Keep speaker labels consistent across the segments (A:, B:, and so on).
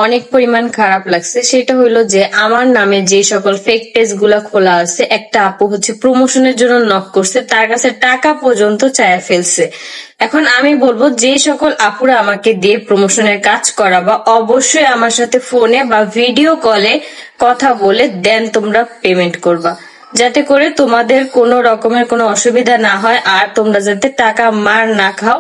A: অনেক পরিমাণ খারাপ লাগছে, সেটা হলো যে আমার নামে যে সকল ফেক পেজ গুলা খোলা আছে, একটা আপু হচ্ছে প্রমোশনের জন্য নক করছে, তার কাছে টাকা পর্যন্ত চায়া ফেলছে। এখন আমি বলবো যে সকল আপুরা আমাকে দিয়ে প্রমোশনের কাজ করাবা, অবশ্যই আমার সাথে ফোনে বা ভিডিও কলে কথা বলে দেন তোমরা পেমেন্ট করবা, যাতে করে তোমাদের কোনো রকমের কোনো অসুবিধা না হয় আর তোমরা যাতে টাকা মার না খাও।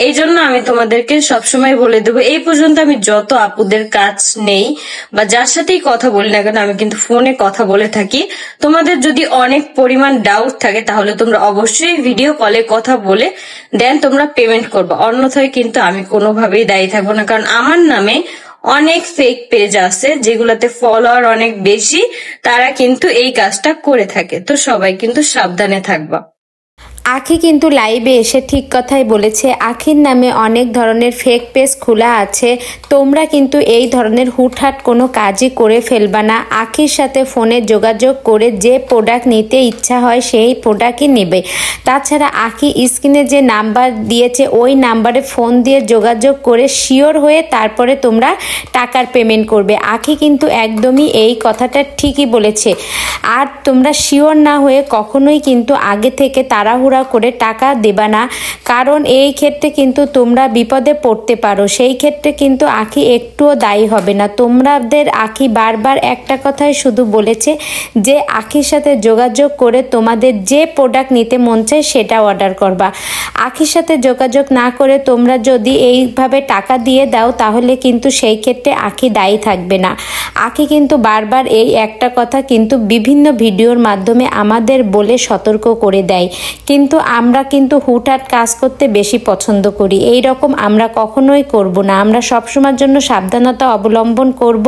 A: এই জন্য আমি তোমাদেরকে সবসময় বলে দেবো, এই পর্যন্ত আমি যত আপুদের কাজ নেই বা যার সাথেই কথা বলি না কেন, আমি কিন্তু ফোনে কথা বলে থাকি। তোমাদের যদি অনেক পরিমাণ ডাউট থাকে তাহলে তোমরা অবশ্যই ভিডিও কলে কথা বলে দেন তোমরা পেমেন্ট করবে, অন্যথায় কিন্তু আমি কোনোভাবেই দায়ী থাকবো না। কারণ আমার নামে অনেক ফেক পেজ আছে যেগুলাতে ফলোয়ার অনেক বেশি, তারা কিন্তু এই কাজটা করে থাকে। তো সবাই কিন্তু সাবধানে থাকবা।
B: আখি কিন্তু লাইভে এসে ঠিক কথাই বলেছে, আখির নামে অনেক ধরনের ফেক পেজ খোলা আছে, তোমরা কিন্তু এই ধরনের হুটহাট কোনো কাজই করে ফেলবা না। আখির সাথে ফোনে যোগাযোগ করে যে প্রোডাক্ট নিতে ইচ্ছা হয় সেই প্রোডাক্টই নেবে। তাছাড়া আখি স্ক্রিনে যে নাম্বার দিয়েছে ওই নাম্বারে ফোন দিয়ে যোগাযোগ করে শিওর হয়ে তারপরে তোমরা টাকার পেমেন্ট করবে। আখি কিন্তু একদমই এই কথাটা ঠিকই বলেছে। আর তোমরা শিওর না হয়ে কখনোই কিন্তু আগে থেকে তাড়াহুড়া করে টাকা দেবা না, কারণ এই ক্ষেত্রে কিন্তু তোমরা বিপদে পড়তে পারো। সেই ক্ষেত্রে কিন্তু আখি একটুও দায়ী হবে না। তোমাদের আখি বারবার একটা কথাই শুধু বলেছে যে আখির সাথে যোগাযোগ করে তোমাদের যে প্রোডাক্ট নিতে মন চায় সেটা অর্ডার করবা। আখির সাথে যোগাযোগ না করে তোমরা যদি এইভাবে টাকা দিয়ে দাও তাহলে কিন্তু সেই ক্ষেত্রে আখি দায়ী থাকবে না। আখি কিন্তু বারবার এই একটা কথা কিন্তু বিভিন্ন ভিডিওর মাধ্যমে আমাদের বলে সতর্ক করে দেয়, কিন্তু আমরা কিন্তু হুটহাট কাজ করতে বেশি পছন্দ করি। এই রকম আমরা কখনোই করব না। আমরা সবসময়ের জন্য সাবধানতা অবলম্বন করব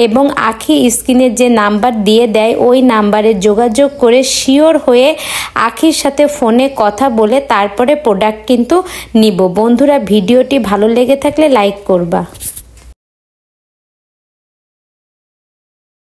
B: এবং আখি স্ক্রিনে যে নাম্বার দিয়ে দেয় ওই নাম্বারে যোগাযোগ করে শিওর হয়ে আখির সাথে ফোনে কথা বলে তারপরে প্রোডাক্ট কিন্তু নিব। বন্ধুরা, ভিডিওটি ভালো লেগে থাকলে লাইক করবা।